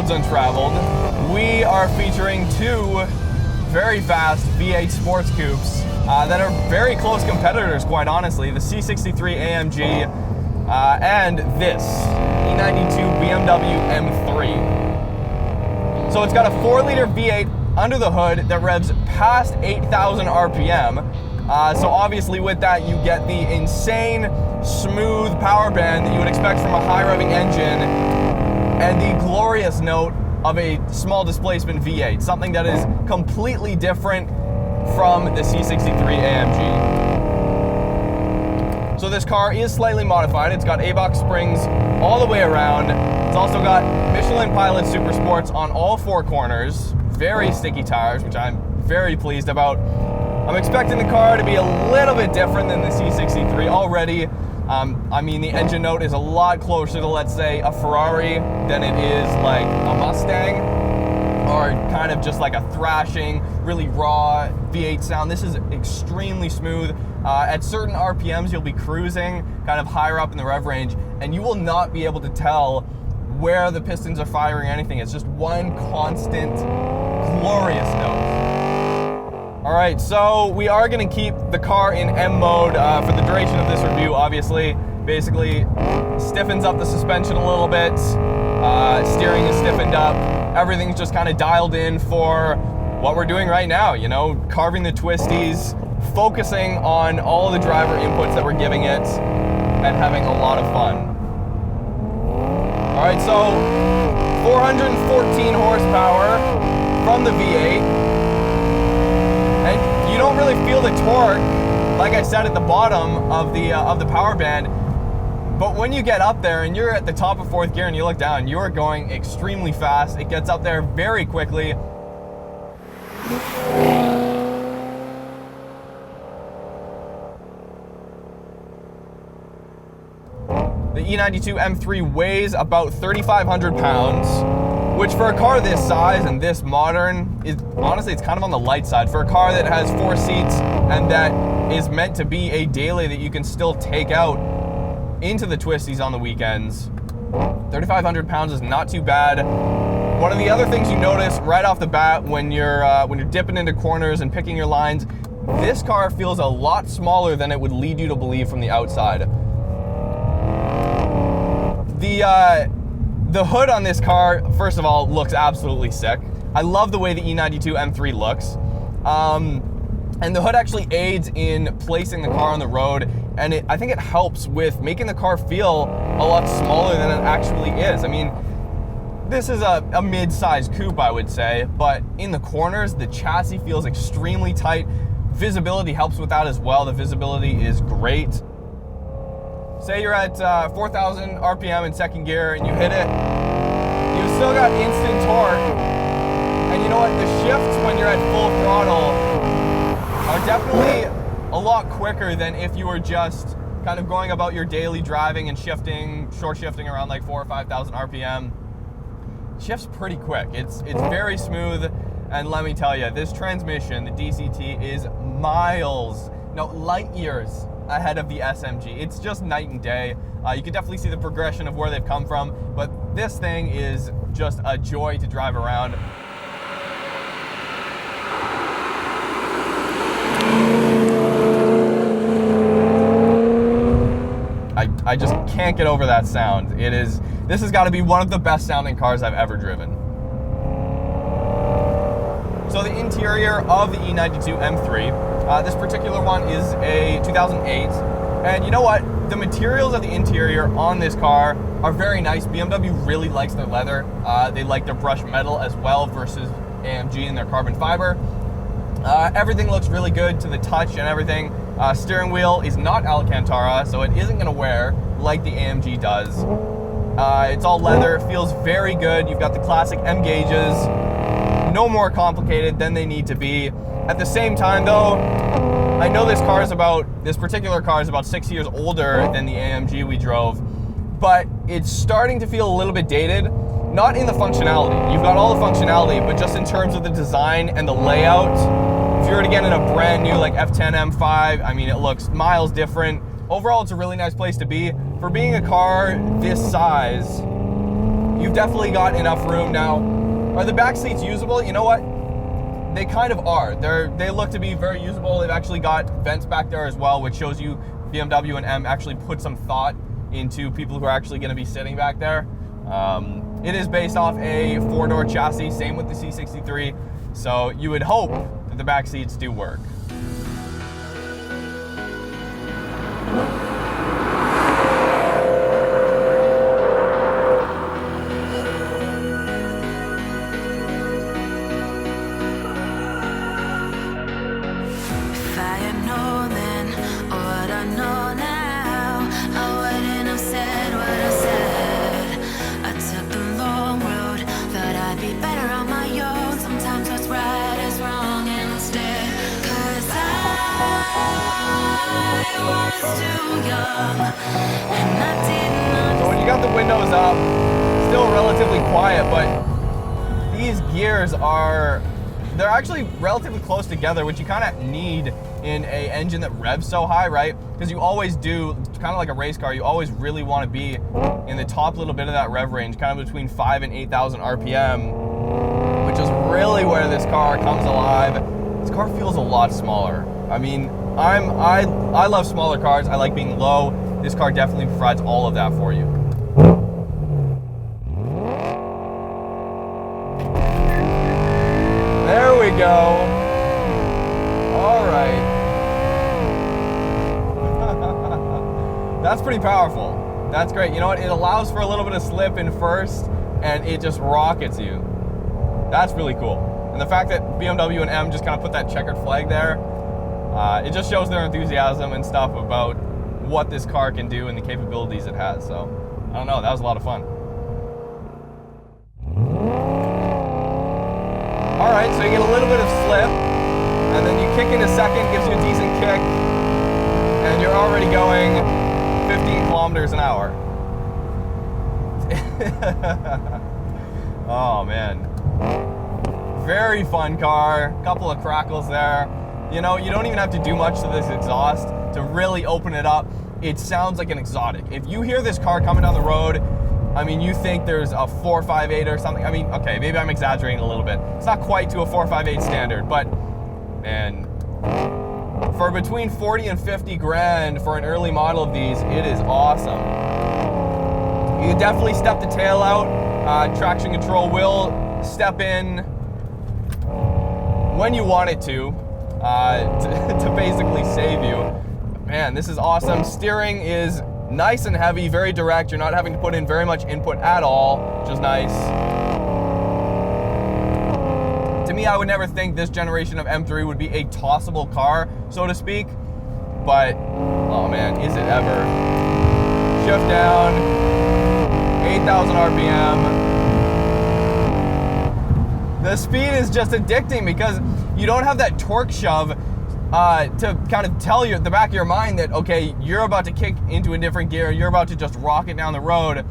roads untraveled, we are featuring two very fast V8 sports coupes that are very close competitors, quite honestly. The C63 AMG and this E92 BMW M3. So it's got a 4-liter V8 under the hood that revs past 8,000 RPM. So obviously with that you get the insane smooth power band that you would expect from a high revving engine and the glorious note of a small displacement V8, something that is completely different from the C63 AMG. So this car is slightly modified. It's got A-box springs all the way around. It's also got Michelin Pilot Super Sports on all 4 corners, very sticky tires, which I'm very pleased about. I'm expecting the car to be a little bit different than the C63 already. I mean, the engine note is a lot closer to, let's say, a Ferrari than it is like a Mustang, or kind of just like a thrashing, really raw V8 sound. This is extremely smooth. At certain RPMs, you'll be cruising kind of higher up in the rev range, and you will not be able to tell where the pistons are firing anything. It's just one constant, glorious note. All right, so we are gonna keep the car in M mode for the duration of this review, obviously. Basically, stiffens up the suspension a little bit, steering is stiffened up, everything's just kind of dialed in for what we're doing right now, you know, carving the twisties, focusing on all the driver inputs that we're giving it, and having a lot of fun. All right, so 414 horsepower from the V8. And you don't really feel the torque, like I said, at the bottom of the power band. But when you get up there and you're at the top of 4th gear and you look down, you are going extremely fast. It gets up there very quickly. The E92 M3 weighs about 3,500 pounds. Which for a car this size and this modern is honestly, it's kind of on the light side. For a car that has 4 seats and that is meant to be a daily that you can still take out into the twisties on the weekends, 3,500 pounds is not too bad. One of the other things you notice right off the bat when you're dipping into corners and picking your lines, this car feels a lot smaller than it would lead you to believe from the outside. The hood on this car, first of all, looks absolutely sick. I love the way the E92 M3 looks. And the hood actually aids in placing the car on the road, and I think it helps with making the car feel a lot smaller than it actually is. I mean, this is a mid-sized coupe, I would say, but in the corners, the chassis feels extremely tight. Visibility helps with that as well. The visibility is great. Say you're at 4,000 RPM in 2nd gear and you hit it, you've still got instant torque. And you know what? The shifts when you're at full throttle are definitely a lot quicker than if you were just kind of going about your daily driving and shifting, short shifting around like 4,000 or 5,000 RPM. Shifts pretty quick. It's very smooth. And let me tell you, this transmission, the DCT, is miles, no, light years ahead of the SMG. It's just night and day. You can definitely see the progression of where they've come from, but this thing is just a joy to drive around. I just can't get over that sound. This has got to be one of the best sounding cars I've ever driven. So the interior of the E92 M3, this particular one is a 2008, and you know what? The materials of the interior on this car are very nice. BMW really likes their leather. They like their brushed metal as well versus AMG and their carbon fiber. Everything looks really good to the touch and everything. Steering wheel is not Alcantara, so it isn't gonna wear like the AMG does. It's all leather, feels very good. You've got the classic M gauges, no more complicated than they need to be. At the same time though, I know this particular car is about 6 years older than the AMG we drove, but it's starting to feel a little bit dated. Not in the functionality. You've got all the functionality, but just in terms of the design and the layout. If you were to get in a brand new like F10 M5, I mean, it looks miles different. Overall, it's a really nice place to be. For being a car this size, you've definitely got enough room. Now, are the back seats usable? You know what? They kind of are. They look to be very usable. They've actually got vents back there as well, which shows you BMW and M actually put some thought into people who are actually going to be sitting back there. It is based off a 4-door chassis, same with the C63, so you would hope that the back seats do work. So when you got the windows up, still relatively quiet, but these gears they're actually relatively close together, which you kind of need in a engine that revs so high, right? Because you always do, kind of like a race car, you always really want to be in the top little bit of that rev range, kind of between 5,000 and 8,000 RPM, which is really where this car comes alive. This car feels a lot smaller. I mean, I love smaller cars. I like being low. This car definitely provides all of that for you. There we go. All right. That's pretty powerful. That's great. You know what? It allows for a little bit of slip in first, and it just rockets you. That's really cool. And the fact that BMW and M just kind of put that checkered flag there, it just shows their enthusiasm and stuff about what this car can do and the capabilities it has. So, I don't know, that was a lot of fun. All right, so you get a little bit of slip, and then you kick in a second, gives you a decent kick, and you're already going 15 kilometers an hour. Oh, man. Very fun car, couple of crackles there. You know, you don't even have to do much to this exhaust to really open it up. It sounds like an exotic. If you hear this car coming down the road, I mean, you think there's a 458 or something. I mean, okay, maybe I'm exaggerating a little bit. It's not quite to a 458 standard, but man, for between 40 and 50 grand for an early model of these, it is awesome. You can definitely step the tail out. Traction control will step in when you want it to basically save you. Man, this is awesome. Steering is nice and heavy, very direct. You're not having to put in very much input at all, which is nice. To me, I would never think this generation of M3 would be a tossable car, so to speak. But, oh man, is it ever. Shift down, 8,000 RPM. The speed is just addicting because you don't have that torque shove to kind of tell you at the back of your mind that, okay, you're about to kick into a different gear, you're about to just rocket down the road.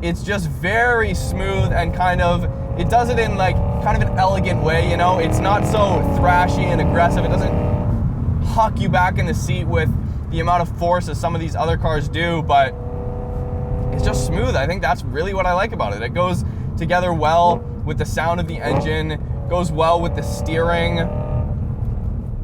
It's just very smooth and kind of, it does it in like kind of an elegant way, you know? It's not so thrashy and aggressive. It doesn't huck you back in the seat with the amount of force as some of these other cars do, but it's just smooth. I think that's really what I like about it. It goes together well with the sound of the engine, goes well with the steering.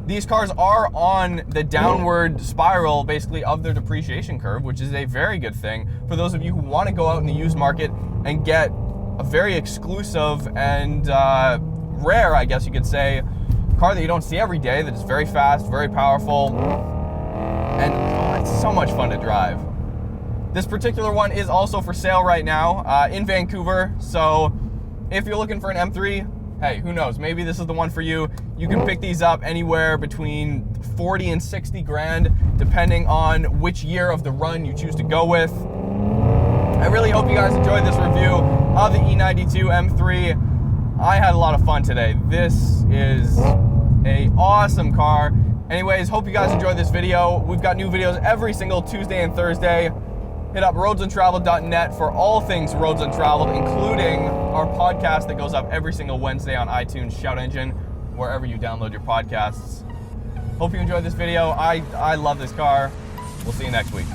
These cars are on the downward spiral, basically, of their depreciation curve, which is a very good thing for those of you who want to go out in the used market and get a very exclusive and rare, I guess you could say, car that you don't see every day, that is very fast, very powerful, and it's so much fun to drive. This particular one is also for sale right now in Vancouver, so if you're looking for an M3, hey, who knows, maybe this is the one for you. You can pick these up anywhere between 40 and 60 grand, depending on which year of the run you choose to go with. I really hope you guys enjoyed this review of the E92 M3. I had a lot of fun today. This is an awesome car. Anyways, hope you guys enjoyed this video. We've got new videos every single Tuesday and Thursday. Hit up roadsandtravel.net for all things Roads Untraveled, including our podcast that goes up every single Wednesday on iTunes, Shout Engine, wherever you download your podcasts. Hope you enjoyed this video. I love this car. We'll see you next week.